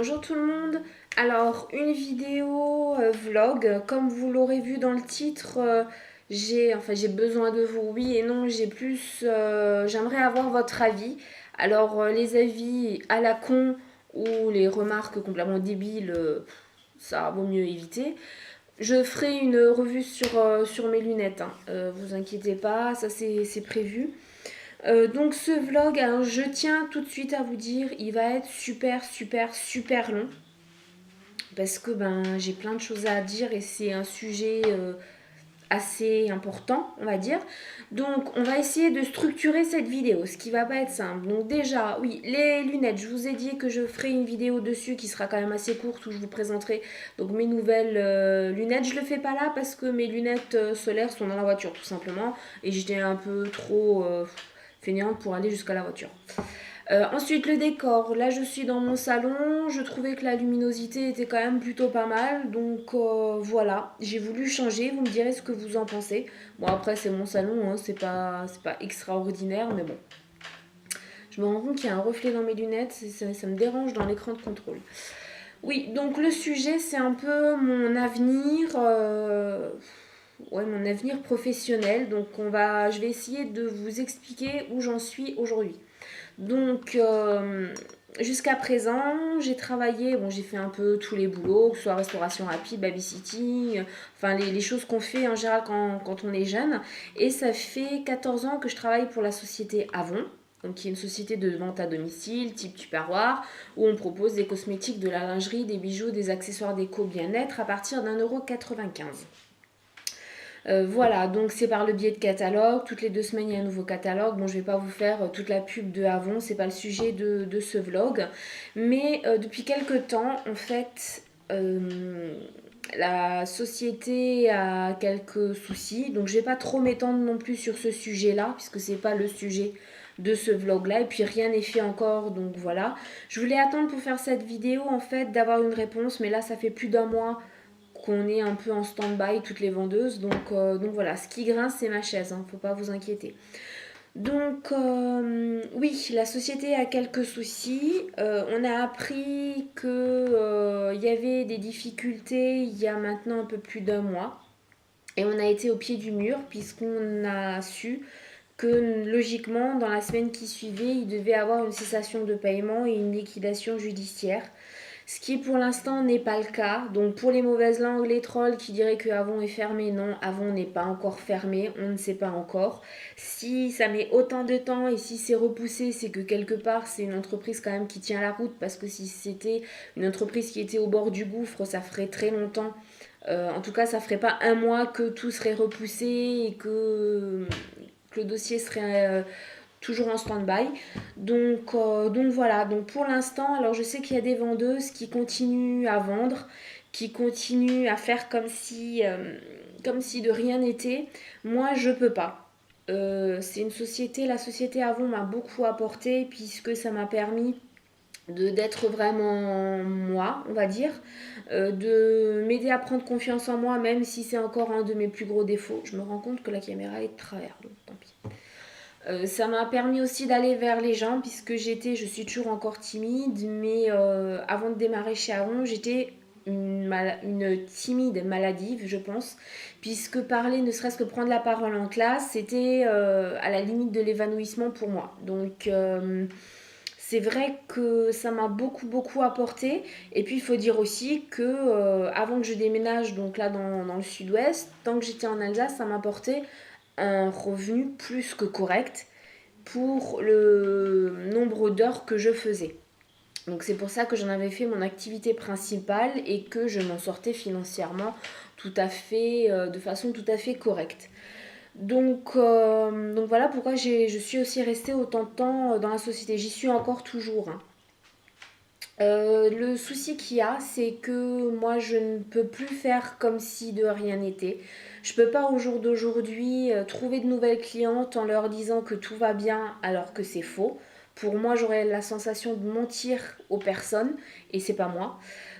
Bonjour tout le monde. Alors, une vidéo vlog, comme vous l'aurez vu dans le titre, j'ai besoin de vous, oui et non, j'aimerais avoir votre avis. Alors, les avis à la con ou les remarques complètement débiles, ça vaut mieux éviter. Je ferai une revue sur mes lunettes, hein. Vous inquiétez pas, ça c'est prévu. Donc ce vlog, alors je tiens tout de suite à vous dire, il va être super long parce que j'ai plein de choses à dire et c'est un sujet assez important, on va dire. Donc on va essayer de structurer cette vidéo, ce qui va pas être simple. Donc déjà, oui, les lunettes, je vous ai dit que je ferai une vidéo dessus qui sera quand même assez courte où je vous présenterai donc mes nouvelles lunettes. Je le fais pas là parce que mes lunettes solaires sont dans la voiture tout simplement et j'étais un peu trop fainéante pour aller jusqu'à la voiture. Ensuite, le décor. Là, je suis dans mon salon. Je trouvais que la luminosité était quand même plutôt pas mal. Donc voilà, j'ai voulu changer. Vous me direz ce que vous en pensez. Bon, après, c'est mon salon, hein, c'est pas extraordinaire, mais bon. Je me rends compte qu'il y a un reflet dans mes lunettes. Ça me dérange dans l'écran de contrôle. Oui, donc le sujet, c'est un peu mon avenir. Ouais, mon avenir professionnel. Donc je vais essayer de vous expliquer où j'en suis aujourd'hui. Donc, jusqu'à présent, j'ai travaillé, bon, j'ai fait un peu tous les boulots, que ce soit restauration rapide, babysitting, enfin les choses qu'on fait en général quand on est jeune. Et ça fait 14 ans que je travaille pour la société Avon, donc qui est une société de vente à domicile, type Tupperware, où on propose des cosmétiques, de la lingerie, des bijoux, des accessoires déco bien-être à partir d'1,95 €. Voilà, donc c'est par le biais de catalogue. Toutes les 2 semaines, il y a un nouveau catalogue. Bon, je vais pas vous faire toute la pub de Avon, c'est pas le sujet de ce vlog. Mais depuis quelques temps, en fait, la société a quelques soucis. Donc je vais pas trop m'étendre non plus sur ce sujet-là, puisque c'est pas le sujet de ce vlog-là. Et puis rien n'est fait encore, donc voilà. Je voulais attendre pour faire cette vidéo, en fait, d'avoir une réponse. Mais là, ça fait plus d'un mois qu'on est un peu en stand-by toutes les vendeuses. Donc voilà, ce qui grince c'est ma chaise, hein, faut pas vous inquiéter. Donc oui, la société a quelques soucis. On a appris qu'il y avait des difficultés il y a maintenant un peu plus d'un mois. Et on a été au pied du mur puisqu'on a su que logiquement, dans la semaine qui suivait, il devait avoir une cessation de paiement et une liquidation judiciaire. Ce qui pour l'instant n'est pas le cas. Donc pour les mauvaises langues, les trolls qui diraient que Avon est fermé, non, Avon n'est pas encore fermé, on ne sait pas encore. Si ça met autant de temps et si c'est repoussé, c'est que quelque part c'est une entreprise quand même qui tient la route, parce que si c'était une entreprise qui était au bord du gouffre, ça ferait très longtemps. En tout cas, ça ferait pas un mois que tout serait repoussé et que le dossier serait toujours en stand-by. Donc voilà, donc pour l'instant, alors je sais qu'il y a des vendeuses qui continuent à vendre, qui continuent à faire comme si de rien n'était. Moi, je peux pas. C'est une société, la société Avon m'a beaucoup apporté puisque ça m'a permis d'être vraiment moi, on va dire, de m'aider à prendre confiance en moi, même si c'est encore un de mes plus gros défauts. Je me rends compte que la caméra est de travers, donc tant pis. Ça m'a permis aussi d'aller vers les gens puisque je suis toujours encore timide, mais avant de démarrer chez Avon, j'étais une timide maladive, je pense, puisque parler, ne serait-ce que prendre la parole en classe, c'était à la limite de l'évanouissement pour moi. Donc c'est vrai que ça m'a beaucoup apporté. Et puis il faut dire aussi que avant que je déménage donc là dans le sud-ouest, tant que j'étais en Alsace, ça m'apportait un revenu plus que correct pour le nombre d'heures que je faisais. Donc c'est pour ça que j'en avais fait mon activité principale et que je m'en sortais financièrement de façon tout à fait correcte. Donc voilà pourquoi je suis aussi restée autant de temps dans la société. J'y suis encore toujours, hein. Le souci qu'il y a, c'est que moi, je ne peux plus faire comme si de rien n'était. Je peux pas au jour d'aujourd'hui trouver de nouvelles clientes en leur disant que tout va bien alors que c'est faux. Pour moi, j'aurais la sensation de mentir aux personnes et c'est pas moi.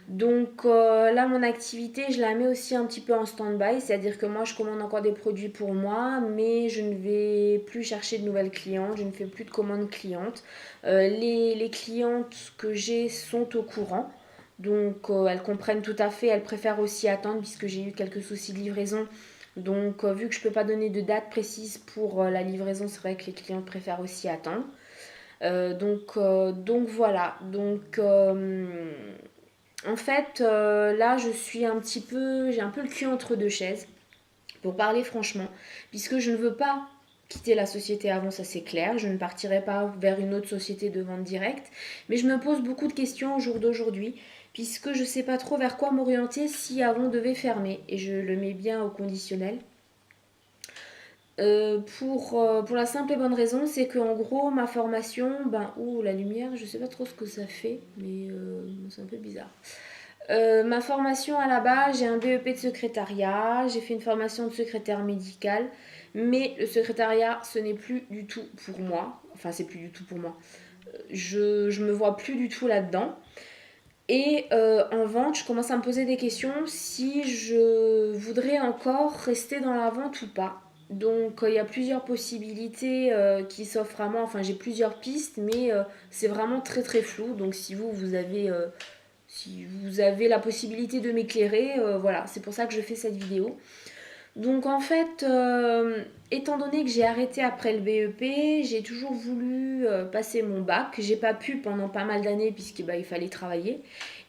Donc là, mon activité, je la mets aussi un petit peu en stand-by, c'est-à-dire que moi, je commande encore des produits pour moi, mais je ne vais plus chercher de nouvelles clientes, je ne fais plus de commandes clientes. Les clientes que j'ai sont au courant. Donc elles comprennent tout à fait, elles préfèrent aussi attendre puisque j'ai eu quelques soucis de livraison. Donc vu que je ne peux pas donner de date précise pour la livraison, c'est vrai que les clients préfèrent aussi attendre. Donc voilà. Donc en fait là je suis un petit peu, j'ai un peu le cul entre deux chaises pour parler franchement, puisque je ne veux pas quitter la société avant, ça c'est clair, je ne partirai pas vers une autre société de vente directe, mais je me pose beaucoup de questions au jour d'aujourd'hui, puisque je ne sais pas trop vers quoi m'orienter si avant devait fermer, et je le mets bien au conditionnel. Pour la simple et bonne raison, c'est qu'en gros, ma formation, la lumière, je sais pas trop ce que ça fait, mais c'est un peu bizarre. Ma formation à la base, j'ai un BEP de secrétariat, j'ai fait une formation de secrétaire médical, mais le secrétariat, ce n'est plus du tout pour moi. Enfin, c'est plus du tout pour moi. Je me vois plus du tout là-dedans. Et en vente, je commence à me poser des questions si je voudrais encore rester dans la vente ou pas. Donc il y a plusieurs possibilités qui s'offrent à moi. Enfin, j'ai plusieurs pistes, mais c'est vraiment très très flou. Donc si vous avez la possibilité de m'éclairer, voilà, c'est pour ça que je fais cette vidéo. Donc en fait, étant donné que j'ai arrêté après le BEP, j'ai toujours voulu passer mon bac. J'ai pas pu pendant pas mal d'années puisqu'il il fallait travailler.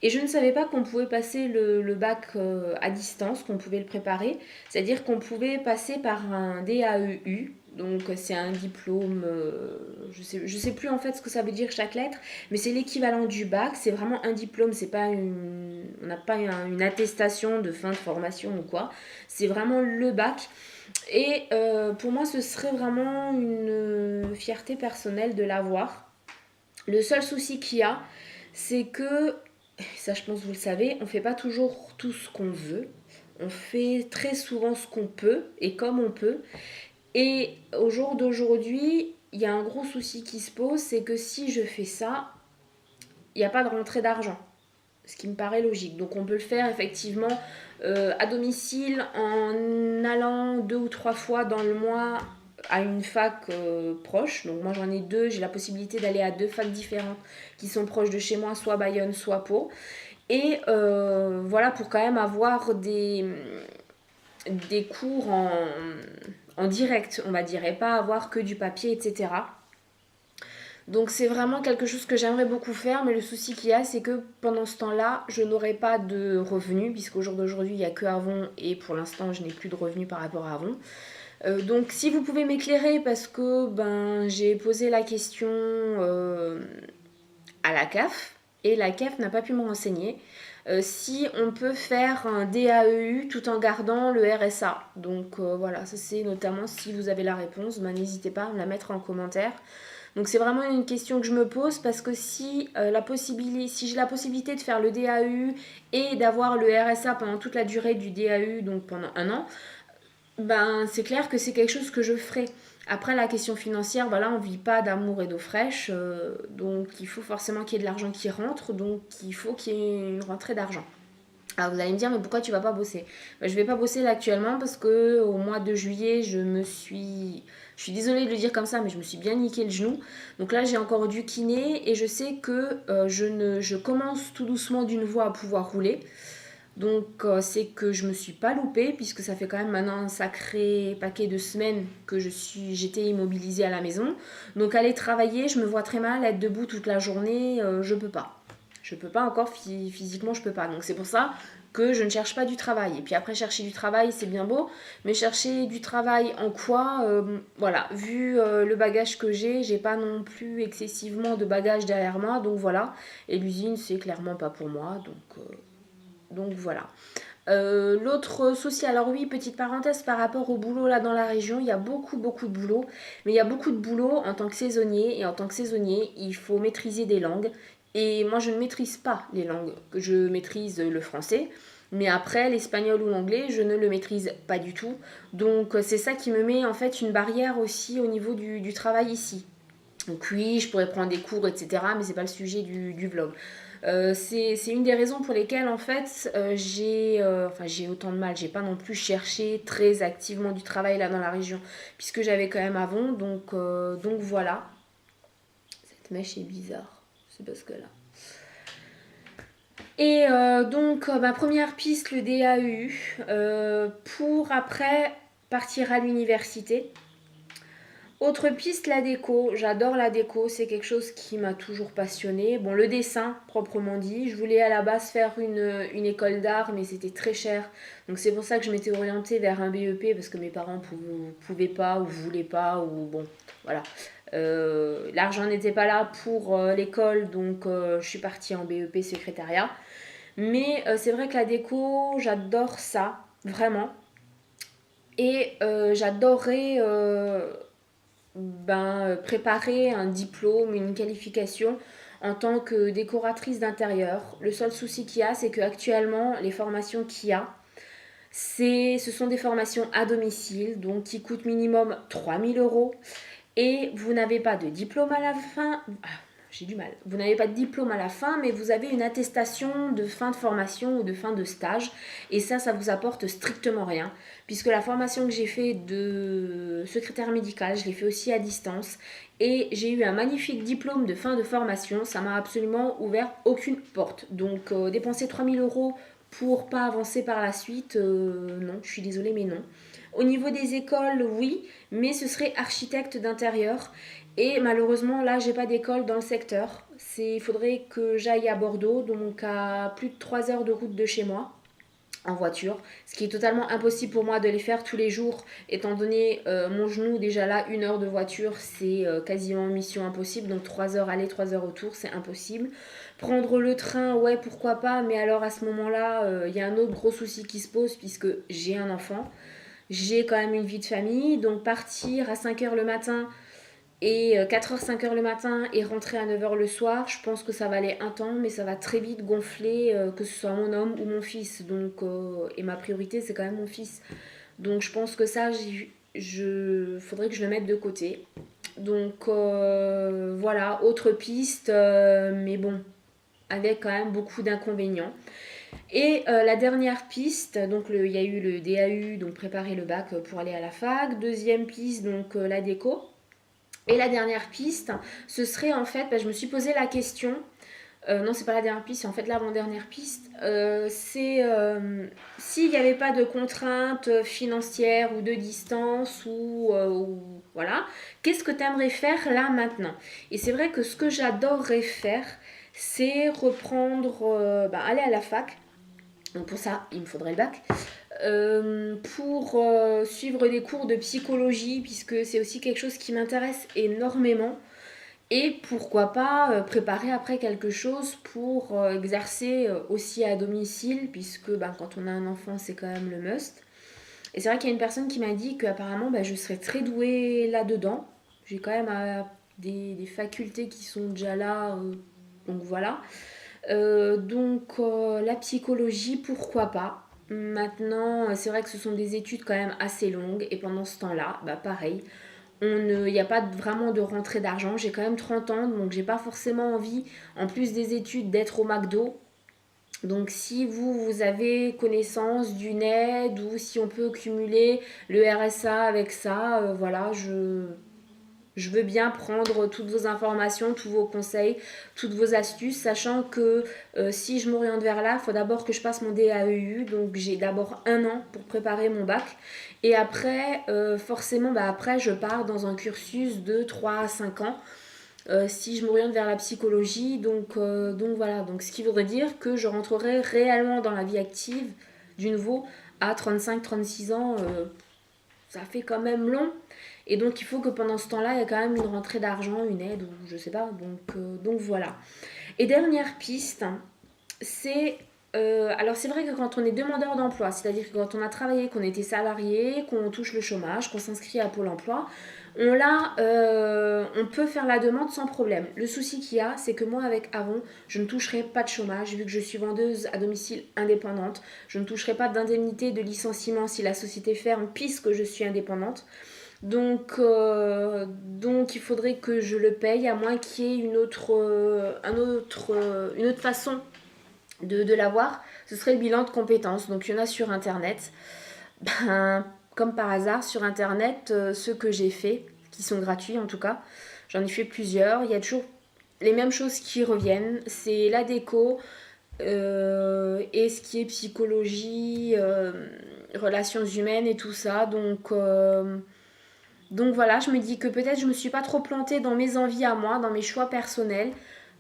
Et je ne savais pas qu'on pouvait passer le bac à distance, qu'on pouvait le préparer. C'est-à-dire qu'on pouvait passer par un DAEU. Donc c'est un diplôme, je sais plus en fait ce que ça veut dire chaque lettre, mais c'est l'équivalent du bac. C'est vraiment un diplôme, c'est pas on n'a pas une attestation de fin de formation ou quoi. C'est vraiment le bac. Et pour moi, ce serait vraiment une fierté personnelle de l'avoir. Le seul souci qu'il y a, c'est que, ça je pense que vous le savez, on ne fait pas toujours tout ce qu'on veut. On fait très souvent ce qu'on peut et comme on peut. Et au jour d'aujourd'hui, il y a un gros souci qui se pose, c'est que si je fais ça, il n'y a pas de rentrée d'argent. Ce qui me paraît logique. Donc on peut le faire effectivement à domicile en allant 2 ou 3 fois dans le mois à une fac proche. Donc moi j'en ai deux, j'ai la possibilité d'aller à 2 facs différentes qui sont proches de chez moi, soit Bayonne, soit Pau. Et voilà, pour quand même avoir des cours en direct, on va dire, et pas avoir que du papier, etc. Donc c'est vraiment quelque chose que j'aimerais beaucoup faire, mais le souci qu'il y a, c'est que pendant ce temps-là, je n'aurai pas de revenus, puisqu'au jour d'aujourd'hui, il n'y a que Avon, et pour l'instant, je n'ai plus de revenus par rapport à Avon. Donc si vous pouvez m'éclairer, parce que j'ai posé la question à la CAF, et la CAF n'a pas pu me renseigner. Si on peut faire un DAEU tout en gardant le RSA. Donc voilà, ça c'est notamment si vous avez la réponse, n'hésitez pas à me la mettre en commentaire. Donc c'est vraiment une question que je me pose parce que si j'ai la possibilité de faire le DAU et d'avoir le RSA pendant toute la durée du DAU, donc pendant un an, c'est clair que c'est quelque chose que je ferai. Après la question financière, voilà, on ne vit pas d'amour et d'eau fraîche, donc il faut forcément qu'il y ait de l'argent qui rentre, donc il faut qu'il y ait une rentrée d'argent. Alors vous allez me dire, mais pourquoi tu vas pas bosser? Je vais pas bosser là actuellement parce que au mois de juillet, je suis désolée de le dire comme ça, mais je me suis bien niqué le genou. Donc là, j'ai encore du kiné et je sais que je commence tout doucement d'une voie à pouvoir rouler. Donc c'est que je me suis pas loupée puisque ça fait quand même maintenant un sacré paquet de semaines que j'étais immobilisée à la maison. Donc aller travailler, je me vois très mal, être debout toute la journée, je peux pas. Je peux pas encore physiquement, je peux pas. Donc c'est pour ça que je ne cherche pas du travail. Et puis après chercher du travail, c'est bien beau, mais chercher du travail en quoi voilà, vu le bagage que j'ai pas non plus excessivement de bagages derrière moi, donc voilà. Et l'usine, c'est clairement pas pour moi, donc voilà. L'autre souci, alors oui, petite parenthèse par rapport au boulot là dans la région, il y a beaucoup de boulot, mais il y a beaucoup de boulot en tant que saisonnier, et en tant que saisonnier, il faut maîtriser des langues, et moi je ne maîtrise pas les langues, je maîtrise le français, mais après l'espagnol ou l'anglais, je ne le maîtrise pas du tout, donc c'est ça qui me met en fait une barrière aussi au niveau du travail ici. Donc oui, je pourrais prendre des cours, etc., mais c'est pas le sujet du vlog. C'est une des raisons pour lesquelles en fait j'ai autant de mal. J'ai pas non plus cherché très activement du travail là dans la région puisque j'avais quand même Avon. Donc voilà. Cette mèche est bizarre. C'est parce que là. Et donc, ma première piste, le DAU, pour après partir à l'université. Autre piste, la déco. J'adore la déco, c'est quelque chose qui m'a toujours passionnée. Bon, le dessin, proprement dit. Je voulais à la base faire une école d'art, mais c'était très cher. Donc c'est pour ça que je m'étais orientée vers un BEP, parce que mes parents pouvaient pas, ou voulaient pas, ou bon, voilà. L'argent n'était pas là pour l'école, donc je suis partie en BEP secrétariat. Mais c'est vrai que la déco, j'adore ça, vraiment. Et j'adorerais préparer un diplôme, une qualification en tant que décoratrice d'intérieur. Le seul souci qu'il y a, c'est qu'actuellement, les formations qu'il y a, ce sont des formations à domicile, donc qui coûtent minimum 3 000 € et vous n'avez pas de diplôme à la fin. J'ai du mal. Vous n'avez pas de diplôme à la fin, mais vous avez une attestation de fin de formation ou de fin de stage. Et ça vous apporte strictement rien. Puisque la formation que j'ai fait de secrétaire médical, je l'ai fait aussi à distance. Et j'ai eu un magnifique diplôme de fin de formation. Ça m'a absolument ouvert aucune porte. Donc dépenser 3 000 € pour pas avancer par la suite, non, je suis désolée, mais non. Au niveau des écoles, oui, mais ce serait architecte d'intérieur. Et malheureusement, là, j'ai pas d'école dans le secteur. Il faudrait que j'aille à Bordeaux, donc à plus de 3 heures de route de chez moi, en voiture. Ce qui est totalement impossible pour moi de les faire tous les jours, étant donné mon genou, déjà là, 1 heure de voiture, c'est quasiment mission impossible. Donc 3 heures aller, 3 heures retour, c'est impossible. Prendre le train, ouais, pourquoi pas, mais alors à ce moment-là, il y a un autre gros souci qui se pose, puisque j'ai un enfant. J'ai quand même une vie de famille, donc partir à 5 heures le matin et 4 heures 5 heures le matin et rentrer à 9 heures le soir, je pense que ça va aller un temps, mais ça va très vite gonfler, que ce soit mon homme ou mon fils. Donc, et ma priorité, c'est quand même mon fils. Donc je pense que ça, faudrait que je le mette de côté. Donc voilà, autre piste, mais bon, avec quand même beaucoup d'inconvénients. Et la dernière piste, donc il y a eu le DAU, donc préparer le bac pour aller à la fac. Deuxième piste, donc la déco. Et la dernière piste, ce serait en fait, je me suis posé la question, non c'est pas la dernière piste, c'est en fait l'avant-dernière piste, c'est s'il n'y avait pas de contraintes financières ou de distance ou voilà, qu'est-ce que tu aimerais faire là maintenant? Et c'est vrai que ce que j'adorerais faire, c'est reprendre, aller à la fac. Donc pour ça, il me faudrait le bac. Pour suivre des cours de psychologie, puisque c'est aussi quelque chose qui m'intéresse énormément. Et pourquoi pas préparer après quelque chose pour exercer aussi à domicile, puisque quand on a un enfant, c'est quand même le must. Et c'est vrai qu'il y a une personne qui m'a dit qu'apparemment je serais très douée là-dedans. J'ai quand même des facultés qui sont déjà là, donc voilà. La psychologie, pourquoi pas. Maintenant, c'est vrai que ce sont des études quand même assez longues et pendant ce temps-là, pareil, il n'y a pas vraiment de rentrée d'argent. J'ai quand même 30 ans, donc j'ai pas forcément envie, en plus des études, d'être au McDo. Donc si vous avez connaissance d'une aide ou si on peut cumuler le RSA avec ça, voilà, je veux bien prendre toutes vos informations, tous vos conseils, toutes vos astuces, sachant que si je m'oriente vers là, il faut d'abord que je passe mon DAEU, donc j'ai d'abord 1 an pour préparer mon bac. Et après, forcément, après, je pars dans un cursus de 3 à 5 ans. Si je m'oriente vers la psychologie, donc voilà. Donc ce qui voudrait dire que je rentrerai réellement dans la vie active du nouveau à 35-36 ans. Ça fait quand même long. Et donc il faut que pendant ce temps-là, il y a quand même une rentrée d'argent, une aide, ou je sais pas. Donc voilà. Et dernière piste, c'est... alors c'est vrai que quand on est demandeur d'emploi, c'est-à-dire que quand on a travaillé, qu'on était salarié, qu'on touche le chômage, qu'on s'inscrit à Pôle emploi, on peut faire la demande sans problème. Le souci qu'il y a, c'est que moi avec Avon, je ne toucherai pas de chômage vu que je suis vendeuse à domicile indépendante. Je ne toucherai pas d'indemnité de licenciement si la société ferme puisque je suis indépendante. Donc il faudrait que je le paye à moins qu'il y ait une autre façon de l'avoir. Ce serait le bilan de compétences. Donc il y en a sur internet. Comme par hasard, sur internet, ceux que j'ai fait, qui sont gratuits en tout cas, j'en ai fait plusieurs. Il y a toujours les mêmes choses qui reviennent. C'est la déco, et ce qui est psychologie, relations humaines et tout ça. Donc voilà, je me dis que peut-être je me suis pas trop plantée dans mes envies à moi, dans mes choix personnels.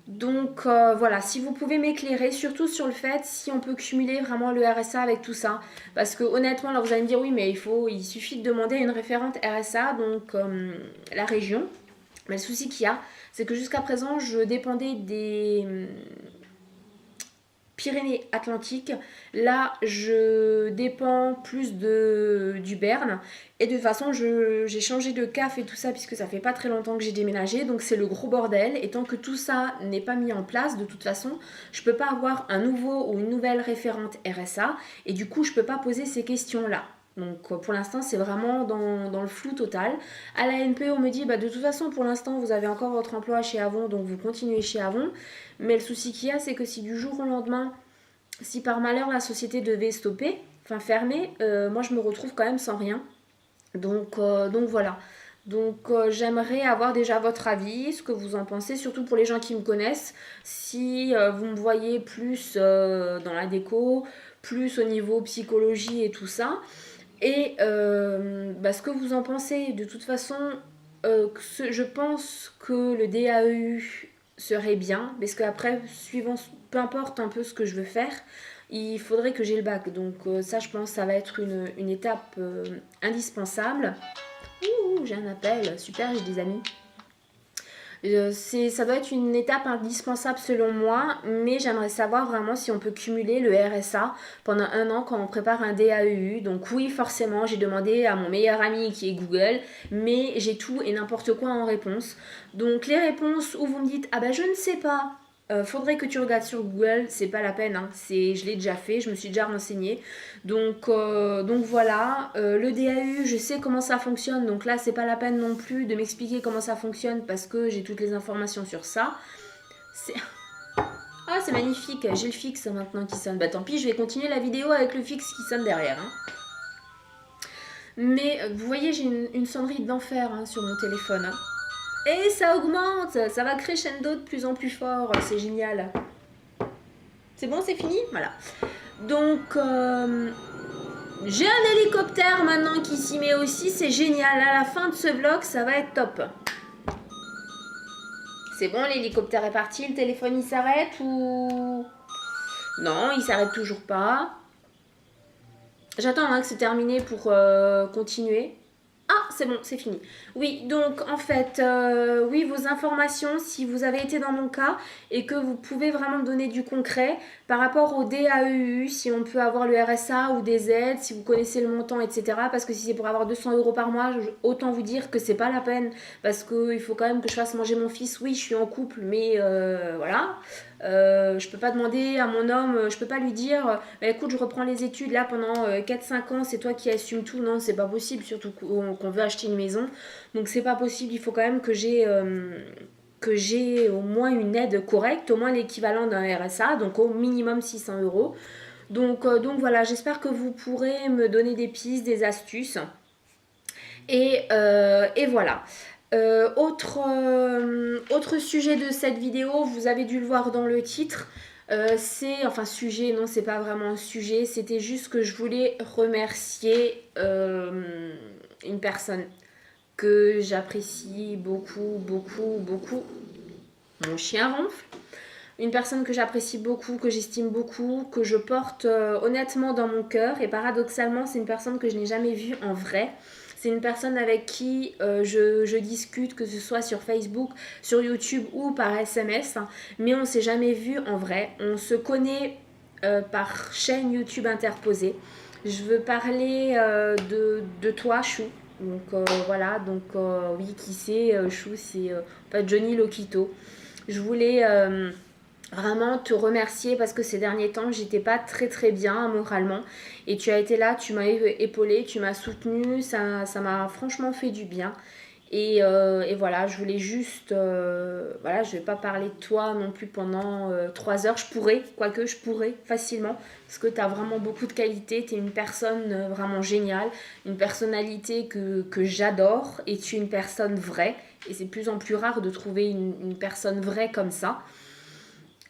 Donc voilà, si vous pouvez m'éclairer, surtout sur le fait si on peut cumuler vraiment le RSA avec tout ça. Parce que honnêtement, là vous allez me dire oui, mais il suffit de demander une référente RSA, donc la région. Mais le souci qu'il y a, c'est que jusqu'à présent, je dépendais des Pyrénées-Atlantiques. Là, je dépends plus du Berne. Et de toute façon, j'ai changé de CAF et tout ça, puisque ça fait pas très longtemps que j'ai déménagé. Donc c'est le gros bordel. Et tant que tout ça n'est pas mis en place, de toute façon, je peux pas avoir un nouveau ou une nouvelle référente RSA. Et du coup, je peux pas poser ces questions-là. Donc pour l'instant, c'est vraiment dans le flou total. À la NPE, on me dit, bah, de toute façon, pour l'instant, vous avez encore votre emploi chez Avon, donc vous continuez chez Avon. Mais le souci qu'il y a, c'est que si du jour au lendemain, si par malheur la société devait stopper, enfin fermer, moi je me retrouve quand même sans rien. Donc voilà. Donc j'aimerais avoir déjà votre avis, ce que vous en pensez, surtout pour les gens qui me connaissent. Si vous me voyez plus dans la déco, plus au niveau psychologie et tout ça. Et ce que vous en pensez, de toute façon, je pense que le DAEU serait bien, parce qu'après, suivant, peu importe un peu ce que je veux faire, il faudrait que j'ai le bac. Donc ça, je pense, ça va être une étape indispensable. Ouh, j'ai un appel, super, j'ai des amis. Ça doit être une étape indispensable selon moi, mais j'aimerais savoir vraiment si on peut cumuler le RSA pendant un an quand on prépare un DAEU. Donc oui, forcément, j'ai demandé à mon meilleur ami qui est Google, mais j'ai tout et n'importe quoi en réponse. Donc les réponses où vous me dites, ah ben je ne sais pas, faudrait que tu regardes sur Google, c'est pas la peine, hein. Je l'ai déjà fait, je me suis déjà renseignée. Donc voilà, le DAU, je sais comment ça fonctionne, donc là c'est pas la peine non plus de m'expliquer comment ça fonctionne parce que j'ai toutes les informations sur ça. Ah, c'est magnifique, j'ai le fixe maintenant qui sonne. Bah tant pis, je vais continuer la vidéo avec le fixe qui sonne derrière, hein. Mais vous voyez, j'ai une sonnerie d'enfer, hein, sur mon téléphone, hein. Et ça augmente, ça va crescendo de plus en plus fort, c'est génial. C'est bon, c'est fini. Voilà. Donc, j'ai un hélicoptère maintenant qui s'y met aussi, c'est génial. À la fin de ce vlog, ça va être top. C'est bon, l'hélicoptère est parti, le téléphone il s'arrête ou... Non, il s'arrête toujours pas. J'attends, hein, que c'est terminé pour continuer. Ah, c'est bon, c'est fini. Oui, donc en fait, oui, vos informations, si vous avez été dans mon cas et que vous pouvez vraiment me donner du concret par rapport au DAEU, si on peut avoir le RSA ou des aides, si vous connaissez le montant, etc. Parce que si c'est pour avoir 200 € par mois, autant vous dire que c'est pas la peine parce qu'il faut quand même que je fasse manger mon fils. Oui, je suis en couple, mais voilà. Je peux pas demander à mon homme, je peux pas lui dire bah, écoute, je reprends les études là pendant 4-5 ans, c'est toi qui assumes tout. Non, c'est pas possible, surtout qu'on veut acheter une maison. Donc c'est pas possible, il faut quand même que j'ai au moins une aide correcte, au moins l'équivalent d'un RSA, donc au minimum 600 €. Donc voilà, j'espère que vous pourrez me donner des pistes, des astuces. Et voilà. Autre sujet de cette vidéo, vous avez dû le voir dans le titre. Sujet, non, c'est pas vraiment un sujet, c'était juste que je voulais remercier une personne que j'apprécie beaucoup, beaucoup, beaucoup. Mon chien ronfle. Une personne que j'apprécie beaucoup, que j'estime beaucoup, que je porte honnêtement dans mon cœur. Et paradoxalement, c'est une personne que je n'ai jamais vue en vrai. C'est une personne avec qui je discute, que ce soit sur Facebook, sur YouTube ou par SMS. Mais on ne s'est jamais vu en vrai. On se connaît par chaîne YouTube interposée. Je veux parler de toi, Chou. Donc voilà, oui, qui c'est, Chou, c'est Johnny Lokito. Je voulais vraiment te remercier parce que ces derniers temps, j'étais pas très très bien moralement. Et tu as été là, tu m'as épaulé, tu m'as soutenue, ça m'a franchement fait du bien. Et voilà, je voulais juste... voilà, je vais pas parler de toi non plus pendant 3 heures. Je pourrais, quoique je pourrais facilement, parce que tu as vraiment beaucoup de qualités. Tu es une personne vraiment géniale, une personnalité que j'adore, et tu es une personne vraie. Et c'est de plus en plus rare de trouver une personne vraie comme ça.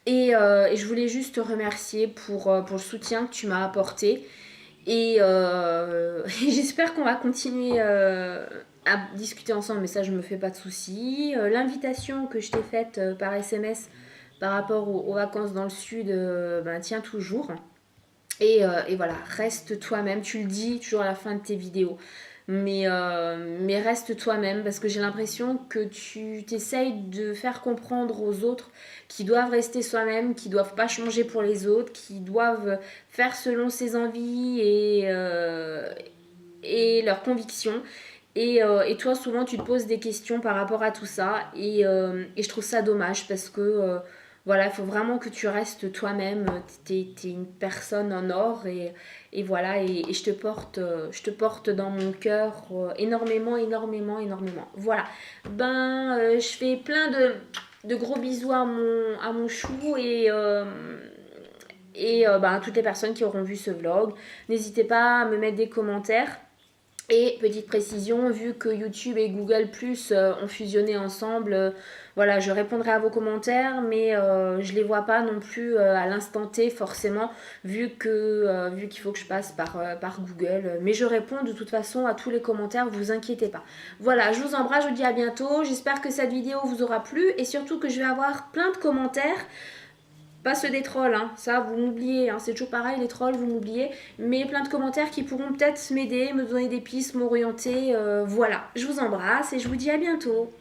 Et je voulais juste te remercier pour le soutien que tu m'as apporté. Et j'espère qu'on va continuer à discuter ensemble, mais ça, je me fais pas de soucis. L'invitation que je t'ai faite par SMS par rapport aux vacances dans le sud, ben, tient toujours. Et voilà, reste toi-même. Tu le dis toujours à la fin de tes vidéos. Mais reste toi-même parce que j'ai l'impression que tu t'essayes de faire comprendre aux autres qu'ils doivent rester soi-même, qu'ils doivent pas changer pour les autres, qu'ils doivent faire selon ses envies et leurs convictions. Et toi, souvent, tu te poses des questions par rapport à tout ça. Et je trouve ça dommage parce que voilà, il faut vraiment que tu restes toi-même. T'es une personne en or. Et voilà, et je te porte dans mon cœur énormément, énormément, énormément. Voilà. Je fais plein de gros bisous à mon chou et ben, à toutes les personnes qui auront vu ce vlog. N'hésitez pas à me mettre des commentaires. Et petite précision, vu que YouTube et Google Plus ont fusionné ensemble, voilà, je répondrai à vos commentaires, mais je les vois pas non plus à l'instant T forcément, vu qu'il faut que je passe par Google. Mais je réponds de toute façon à tous les commentaires, vous inquiétez pas. Voilà, je vous embrasse, je vous dis à bientôt. J'espère que cette vidéo vous aura plu et surtout que je vais avoir plein de commentaires. Pas ceux des trolls, hein. Ça vous m'oubliez, hein. C'est toujours pareil, les trolls, vous m'oubliez. Mais plein de commentaires qui pourront peut-être m'aider, me donner des pistes, m'orienter. Voilà, je vous embrasse et je vous dis à bientôt.